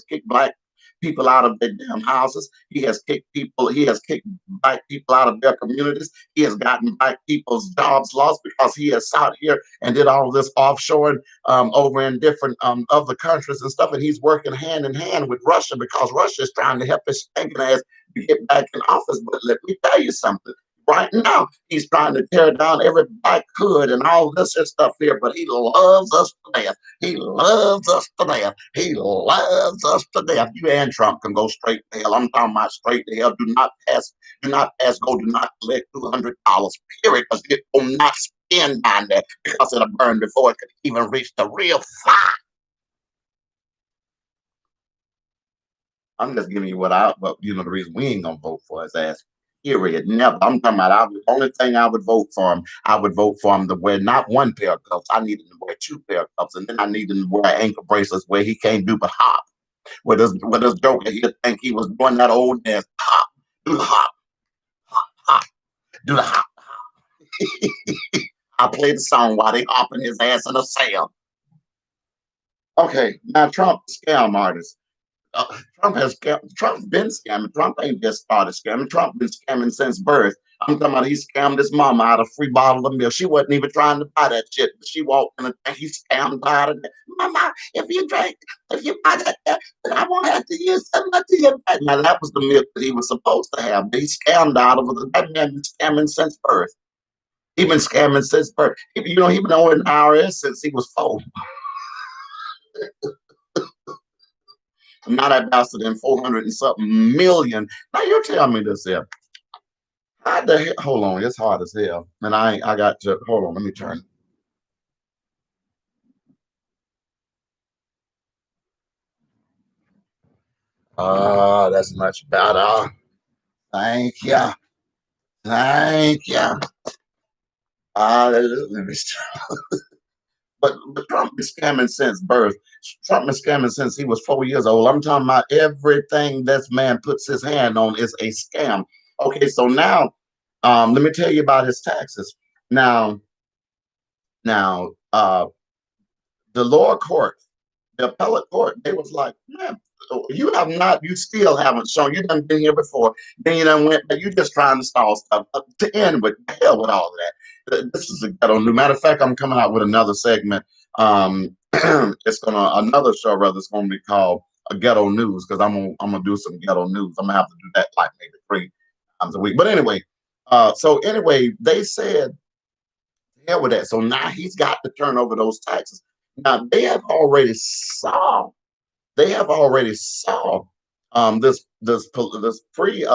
kicked black people out of their damn houses. He has kicked black people out of their communities. He has gotten black people's jobs lost because he has out here and did all this offshoring over in different other countries and stuff. And he's working hand in hand with Russia because Russia is trying to help his stinking ass to get back in office. But let me tell you something. Right now, he's trying to tear down every black hood and all this and stuff here, but he loves us to death. He loves us to death. He loves us to death. You and Trump can go straight to hell. I'm talking about straight to hell. Do not pass go, do not collect $200, period, because it will not spend down there because it'll burn before it could even reach the real fire. I'm just giving you but the reason we ain't gonna vote for his ass. Period. Never. I'm talking about the only thing I would vote for him. I would vote for him to wear not one pair of gloves. I need him to wear two pair of gloves, and then I need him to wear ankle bracelets where he can't do but hop. With this joker, he'd think he was doing that old dance. Hop, do the hop, hop, hop, do the hop. I play the song while they hopping his ass in a sail. Okay, now Trump scam artist. Trump's been scamming. Trump ain't just started scamming. Trump been scamming since birth. I'm talking about he scammed his mama out of a free bottle of milk. She wasn't even trying to buy that shit, but she walked in and he scammed her out of it. Mama, if you buy that, then I won't have to use so much of your bank. Now that was the milk that he was supposed to have. But he scammed out of it. That man been scamming since birth. He been scamming since birth. He been owing IRS since he was 4. Now that bastard in 400 and something million. Now you tell me this here. How the hell? Hold on, it's hard as hell. And I got to hold on. Let me turn. Ah, that's much better. Thank you. Thank you. Let me but Trump is scamming since birth. Trump is scamming since he was 4 years old. I'm talking about everything this man puts his hand on is a scam. Okay, so now let me tell you about his taxes. Now, now, the lower court, the appellate court, they was like, man, you have not, you still haven't shown, you done been here before, then you done went, but you just trying to stall stuff to end with, hell with all of that. This is a ghetto new. Matter of fact, I'm coming out with another segment. It's another show rather, it's gonna be called a ghetto news because I'm gonna do some ghetto news. I'm gonna have to do that like maybe 3 times a week. But anyway, so anyway, they said hell with that. So now he's got to turn over those taxes. Now they have already saw this free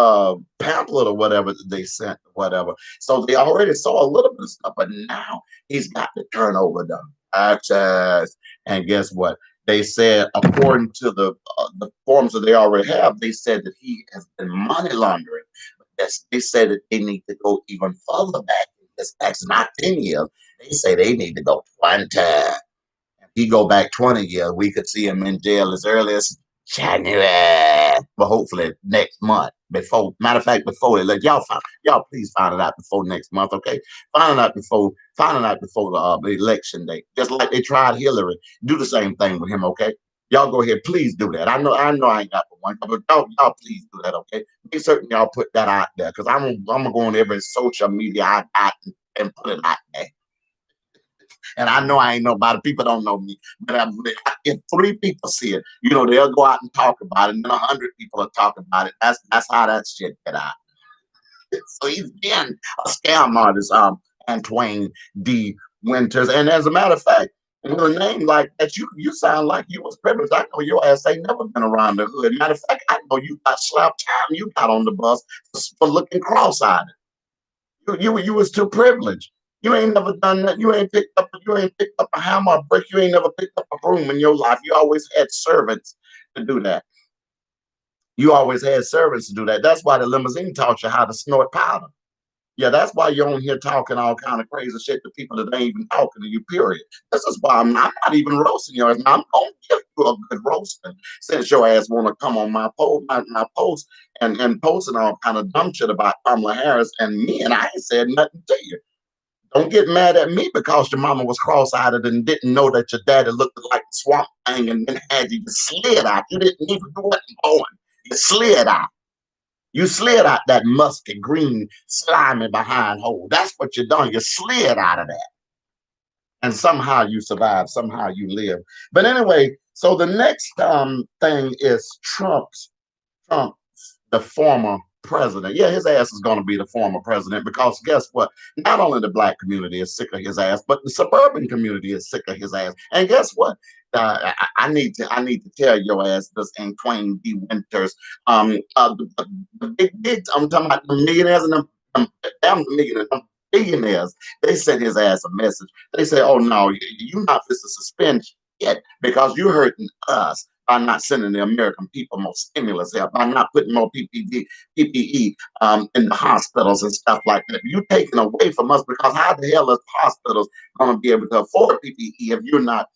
pamphlet or whatever that they sent, whatever. So they already saw a little bit of stuff, but now he's got to turn over the taxes. And guess what? They said, according to the forms that they already have, they said that he has been money laundering. But they said that they need to go even further back in this tax, not 10 years. They say they need to go 20. He go back 20 years, we could see him in jail as early as January, but hopefully next month. Before, matter of fact, before they let y'all please find it out before next month, okay? Find it out before the election day, just like they tried Hillary. Do the same thing with him, okay? Y'all go ahead, please do that. I know, I ain't got the one, but y'all please do that, okay? Make certain y'all put that out there, because I'm gonna go on every social media I got and put it out there. And I know I ain't nobody. People don't know me, but if 3 people see it, they'll go out and talk about it, and then 100 people will talk about it. That's how that shit get out. So he's been a scam artist, Antoine D. Winters. And as a matter of fact, with a name like that, you sound like you was privileged. I know your ass ain't never been around the hood. Matter of fact, I know you got slapped time. You got on the bus for looking cross-eyed. You was too privileged. You ain't never done that. You ain't picked up a hammer, a brick. You ain't never picked up a broom in your life. You always had servants to do that. You always had servants to do that. That's why the limousine taught you how to snort powder. Yeah, that's why you're on here talking all kind of crazy shit to people that ain't even talking to you, period. This is why I'm not even roasting yours. Now, I'm going to give you a good roasting since your ass want to come on my post and posting all kind of dumb shit about Kamala Harris and me, and I ain't said nothing to you. Don't get mad at me because your mama was cross-eyed and didn't know that your daddy looked like a swamp thing and then had you slid out. You didn't even do what going. You slid out. You slid out that musky green slimy behind hole. That's what you done. You slid out of that. And somehow you survived. Somehow you live. But anyway, so the next thing is Trump, the former president. Yeah, his ass is going to be the former president because guess what? Not only the black community is sick of his ass, but the suburban community is sick of his ass. And guess what? I need to tell your ass this in Twain D. Winters. The big, I'm talking about the millionaires and them millionaires, them billionaires. They sent his ass a message. They say, "Oh no, you're not supposed to suspend yet because you're hurting us by not sending the American people more stimulus help, by not putting more PPE in the hospitals and stuff like that. You're taking away from us because how the hell is hospitals going to be able to afford PPE if you're not?"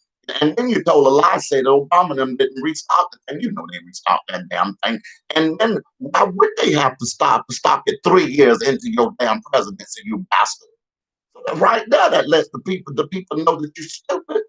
And then you told a lie, said Obama them didn't restock it, and you know they restocked that damn thing. And then why would they have to stock it 3 years into your damn presidency, you bastard? So right there, that lets the people know that you're stupid.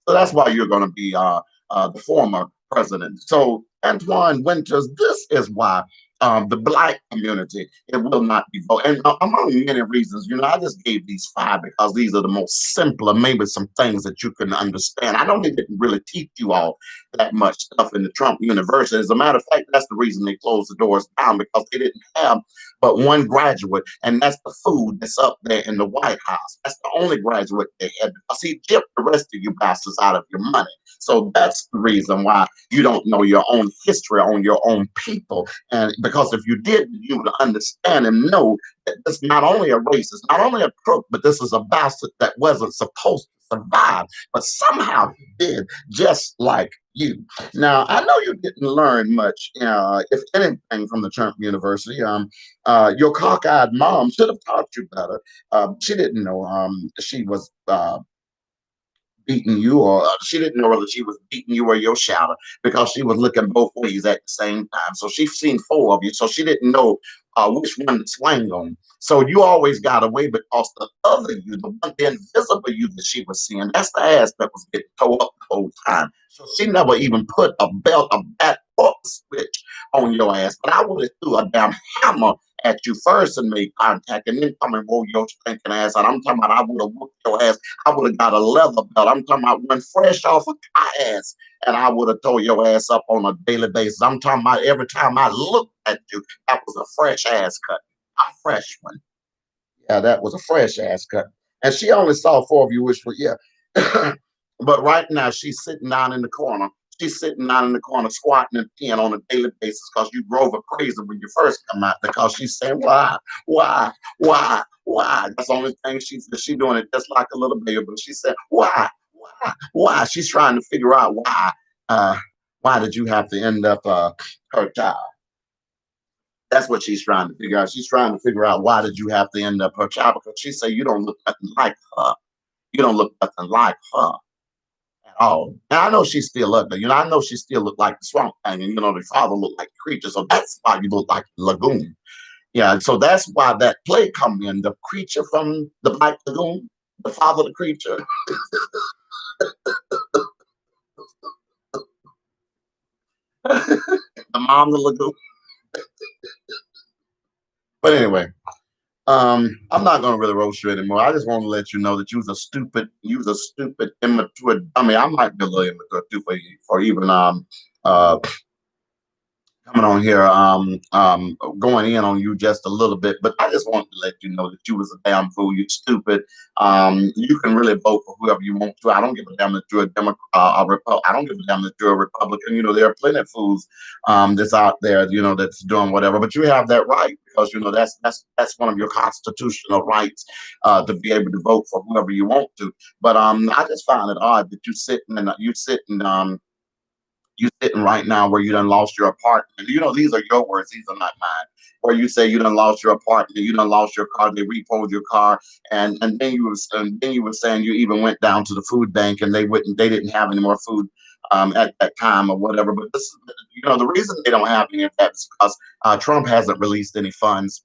So that's why you're going to be the former president. So Antoine Winters, this is why the black community it will not be voted. And among many reasons, I just gave these 5 because these are the most simpler, maybe some things that you can understand. I know they didn't really teach you all that much stuff in the Trump University. As a matter of fact, that's the reason they closed the doors down because they didn't have but one graduate, and that's the food that's up there in the White House. That's the only graduate they had because he tipped the rest of you bastards out of your money. So that's the reason why you don't know your own history on your own people. And because if you did, you would understand and know that this not only a racist, not only a crook, but this is a bastard that wasn't supposed to survive, but somehow he did, just like you. Now, I know you didn't learn much, if anything, from the Trump University. Your cockeyed mom should have taught you better. She didn't know she was beating you, or she didn't know whether she was beating you or your shadow because she was looking both ways at the same time. So she's seen four of you, so she didn't know which one to swing on. So you always got away because the other you, the one, the invisible you that she was seeing, that's the ass that was getting tore up the whole time. So she never even put a belt, a bat, or a switch on your ass. But I would have threw a damn hammer at you first and made contact, and then come and roll your stinking ass out. I'm talking about I would have whooped your ass. I would have got a leather belt. I'm talking about one fresh off a ass, and I would have tore your ass up on a daily basis. I'm talking about every time I looked at you, that was a fresh ass cut, a fresh one. Yeah, that was a fresh ass cut. And she only saw four of you, which was, yeah. But right now, she's sitting down in the corner. She's sitting down in the corner, squatting and peeing on a daily basis because you drove her crazy when you first come out. Because she's saying, why? That's the only thing she's doing it just like a little baby. But she said, why? She's trying to figure out why. Why did you have to end up her child? That's what she's trying to figure out. She's trying to figure out why did you have to end up her child, because she said you don't look nothing like her. You don't look nothing like her at all. And I know she's still ugly. I know she still look like the swamp thing, and the father looked like the creature. So that's why you look like the lagoon. Yeah, so that's why that play come in. The creature from the Black Lagoon, the father, the creature, the mom, the lagoon. But anyway, I'm not gonna really roast you anymore. I just want to let you know that you was a stupid, immature dummy. I might be a little immature too for even uh coming on here, going in on you just a little bit, but I just wanted to let you know that you was a damn fool. You stupid. You can really vote for whoever you want to. I don't give a damn that you're a Democrat, I don't give a damn that you're a Republican. There are plenty of fools that's out there, that's doing whatever. But you have that right because that's one of your constitutional rights to be able to vote for whoever you want to. But I just find it odd that you sitting right now where you done lost your apartment. These are your words, these are not mine. Where you say you done lost your apartment, you done lost your car, they repoed your car, and then you were saying you even went down to the food bank and they didn't have any more food at that time or whatever. But this is the reason they don't have any of that is because Trump hasn't released any funds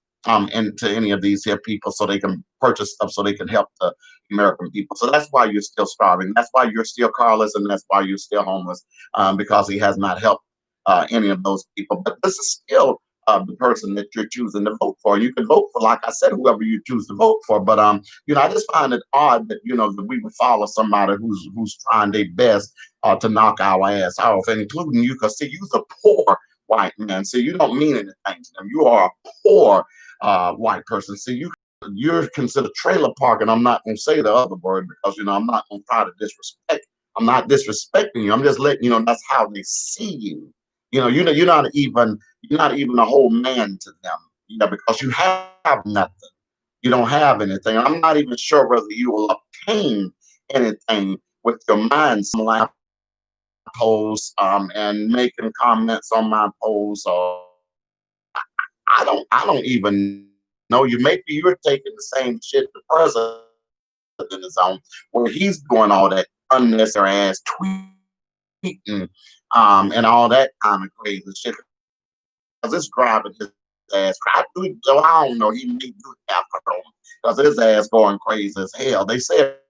into any of these here people so they can purchase stuff so they can help the American people. So that's why you're still starving. That's why you're still carless, and that's why you're still homeless, because he has not helped any of those people. But this is still the person that you're choosing to vote for. You can vote for, like I said, whoever you choose to vote for. But I just find it odd that that we would follow somebody who's trying their best to knock our ass off, including you. Because see, you're a poor white man. See, you don't mean anything to them. You are a poor white person. See, you're considered trailer park, and I'm not going to say the other word because I'm not going to try to disrespect. I'm not disrespecting you. I'm just letting you know that's how they see you. You're not even a whole man to them. Because you have nothing. You don't have anything. I'm not even sure whether you will obtain anything with your mind. Some like posts and making comments on my posts, or I don't even know you. Maybe you're taking the same shit the president is on, where he's doing all that unnecessary ass tweeting, and all that kind of crazy shit. Because it's driving his ass crazy. I don't know. He may do that because his ass going crazy as hell. They say it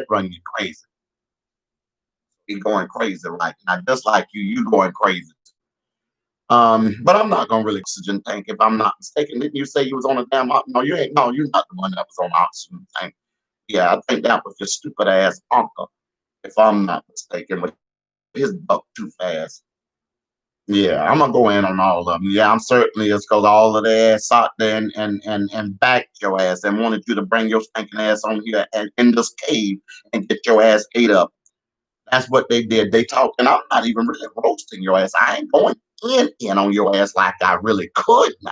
run you crazy. He going crazy right now, just like you going crazy. But I'm not gonna really oxygen tank if I'm not mistaken. Didn't you say you was on a damn no, you ain't no, you're not the one that was on oxygen tank. Yeah, I think that was your stupid ass uncle, if I'm not mistaken, but his buck too fast. Yeah, I'm gonna go in on all of them. Yeah, I'm certainly it's because all of their ass out there and backed your ass and wanted you to bring your stinking ass on here and in this cave and get your ass ate up. That's what they did. They talked, and I'm not even really roasting your ass. I ain't going in on your ass like I really could now.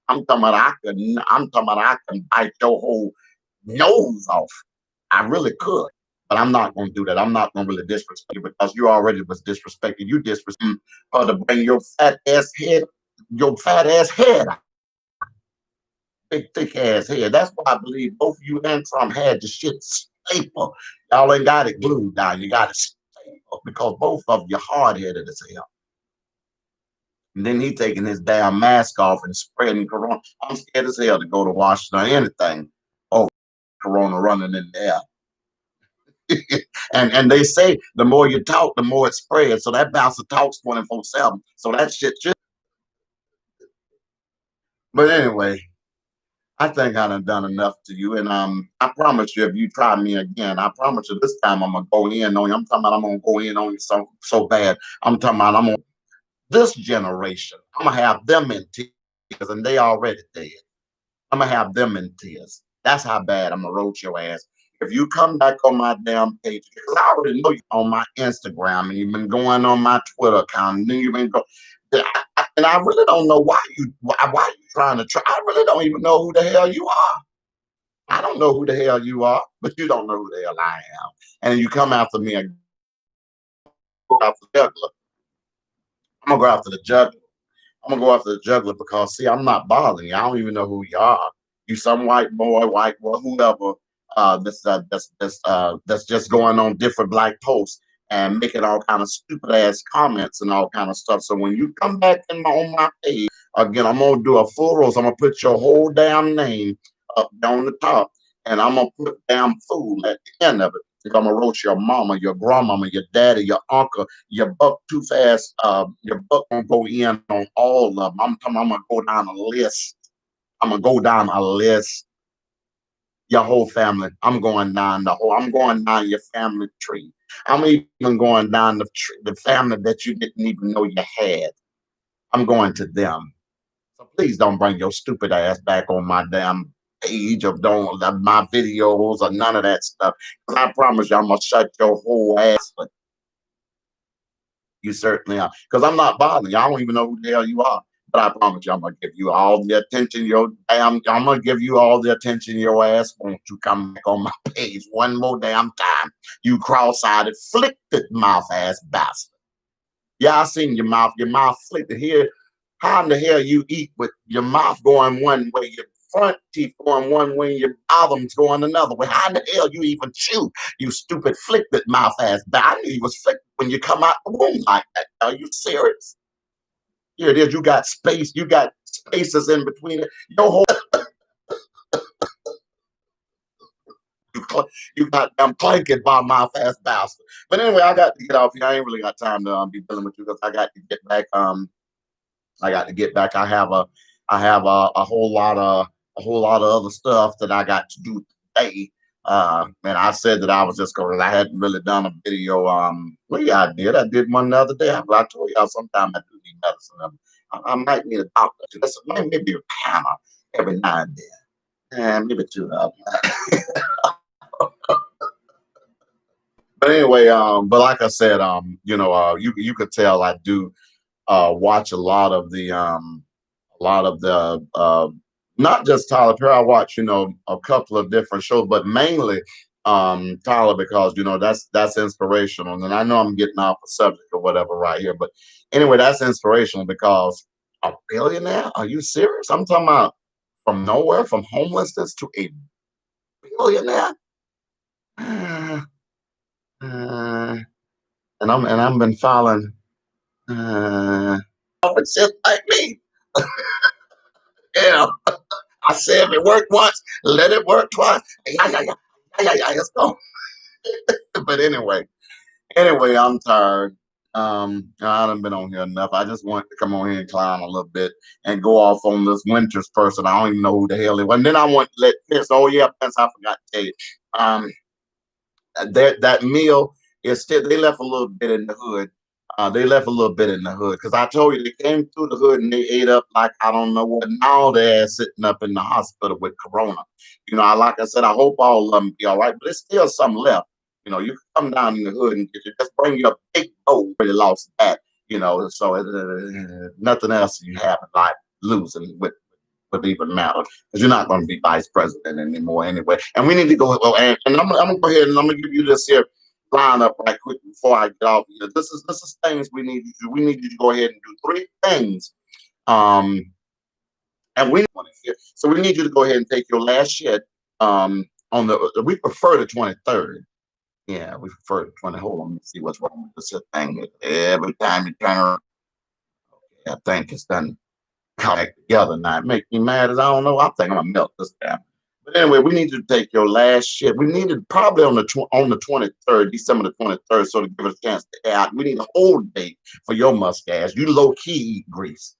I'm talking about I could. I'm talking about I can bite your whole nose off. I really could, but I'm not going to do that. I'm not going to really disrespect you because you already was disrespected. You disrespect her to bring your fat ass head, big thick ass head. That's why I believe both you and Trump had the shit staple. Y'all ain't got it glued down. You got it staple because both of you hard headed as hell. And then he taking his damn mask off and spreading corona. I'm scared as hell to go to Washington or anything. Oh, corona running in the air. And they say the more you talk, the more it spreads. So that bouncer talks 24/7. So that shit should. But anyway, I think I done enough to you. And I promise you, if you try me again, I promise you this time I'm gonna go in on you. I'm talking about I'm gonna go in on you so bad. I'm talking about I'm gonna this generation. I'm gonna have them in tears, and they already dead. I'm gonna have them in tears. That's how bad I'm gonna roast your ass. If you come back on my damn page, because I already know you on my Instagram and you've been going on my Twitter account, and then you've been going, and I really don't know why you trying to try. I really don't even know who the hell you are. I don't know who the hell you are, but you don't know who the hell I am. And you come after me and go after the juggler. I'm gonna go after the juggler. I'm gonna go after the juggler because see, I'm not bothering you. I don't even know who you are. You some white boy, whoever that's just going on different black posts and making all kind of stupid ass comments and all kind of stuff. So when you come back on my page again, I'm gonna do a full roast. I'm gonna put your whole damn name up on the top, and I'm gonna put damn fool at the end of it. I'm gonna roast your mama, your grandmama, your daddy, your uncle, your buck too fast. Your buck gonna go in on all of them. I'm gonna go down a list. I'm gonna go down a list. Your whole family. I'm going down the whole. I'm going down your family tree. I'm even going down the family that you didn't even know you had. I'm going to them. So please don't bring your stupid ass back on my damn page of don't my videos or none of that stuff. 'Cause I promise you, I'm gonna shut your whole ass. You certainly are. Because I'm not bothering you. I don't even know who the hell you are. But I promise you, I'm gonna give you all the attention I'm gonna give you all the attention your ass won't you come back on my page one more damn time. You cross-eyed, flicked mouth ass bastard. Yeah, I seen your mouth flicked here. How in the hell you eat with your mouth going one way, your front teeth going one way, your bottom's going another way? How in the hell you even chew? You stupid flicked mouth ass. I knew you was flicked when you come out the womb like that. Are you serious? Here it is. You got space. You got spaces in between it. Your whole you, you got I'm clanking by mouth ass bastard. But anyway, I got to get off here. I ain't really got time to be dealing with you because I got to get back. I got to get back. I have a whole lot of other stuff that I got to do today. And I said that I was just going. I hadn't really done a video. Well, yeah, I did. I did one the other day. I told y'all sometime I do need medicine. I might need a doctor too. That's maybe a panel every now and then. And maybe two of them. But anyway, but like I said, you could tell I do watch a lot of the not just Tyler Perry. I watch a couple of different shows, but mainly Tyler because that's inspirational. And I know I'm getting off the subject or whatever right here, but anyway, that's inspirational because a billionaire? Are you serious? I'm talking about from nowhere, from homelessness to a billionaire. Uh, uh, and I'm been following shit like me. Yeah. I said if it worked once, let it work twice. Yeah, yeah, yeah, yeah, yeah, let's go. But anyway, I'm tired. I done been on here enough. I just want to come on here and clown a little bit and go off on this Winters person. I don't even know who the hell it was. And then I want to let Pence. Oh yeah, Pence. I forgot to tell you. Um, that meal is still. They left a little bit in the hood. They left a little bit in the hood because I told you they came through the hood and they ate up like I don't know what. Now they're sitting up in the hospital with corona. Like I said, I hope all of them be all right, but there's still some left. You can come down in the hood and just bring your big boat. Really lost that. So nothing else you have in life losing would even matter because you're not going to be vice president anymore anyway. And we need to go. Well, and I'm gonna go ahead and I'm gonna give you this here line up right quick before I get off here. This is things we need you to do. We need you to go ahead and do three things. Um, and we want to hear. So we need you to go ahead and take your last shit. On the we prefer the 23rd. Yeah, we prefer the 20. Hold on, let me see what's wrong with this thing. Every time you turn around, I think it's done come back together now. It make me mad as I don't know. I think I'm gonna melt this down. But anyway, we need you to take your last shit. We need it probably on the 23rd, December the 23rd, so to give us a chance to air out. We need a whole day for your mustache. You low key eat grease.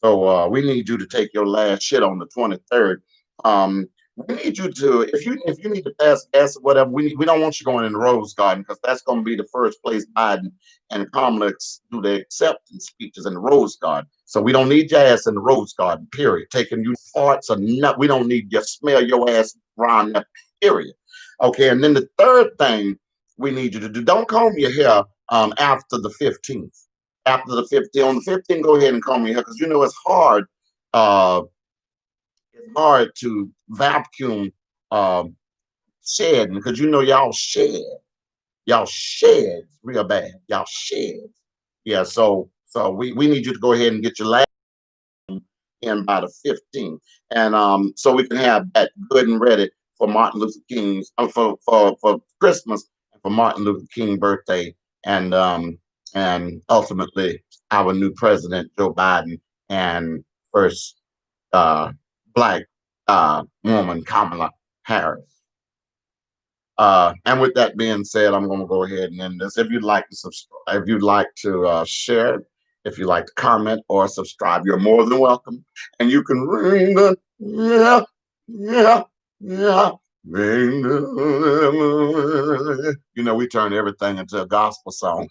So we need you to take your last shit on the 23rd. Um, we need you to, if you need to pass gas or whatever, we don't want you going in the Rose Garden because that's going to be the first place Biden and Kamala do their acceptance speeches in the Rose Garden. So we don't need your ass in the Rose Garden, period. Taking you farts or not, we don't need you smell your ass around that, period. Okay, and then the third thing we need you to do, don't comb your hair after the 15th. After the 15th, on the 15th, go ahead and comb your hair because uh it's hard to vacuum um shedding because y'all shed real bad. Y'all shed. Yeah, so we need you to go ahead and get your last in by the 15th. And so we can have that good and ready for Martin Luther King's for Christmas and for Martin Luther King birthday and ultimately our new president Joe Biden and first black woman Kamala Harris. And with that being said, I'm going to go ahead and end this. If you'd like to subscribe, if you'd like to share it, if you'd like to comment or subscribe, you're more than welcome. And you can ring the yeah, yeah, yeah. Ring the, we turn everything into a gospel song.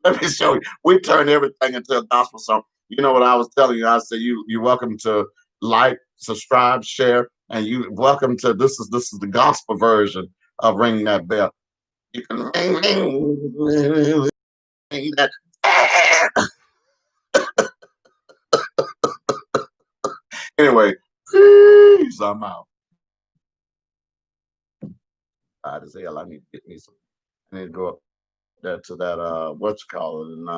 Let me show you. We turn everything into a gospel song. You know what I was telling you? I said you're welcome to like, subscribe, share, and you welcome to this is the gospel version of ring that bell. You can ring that. Anyway, peace. I'm out. Hot as hell. I need to get me some. I need to go up there to that what you call it and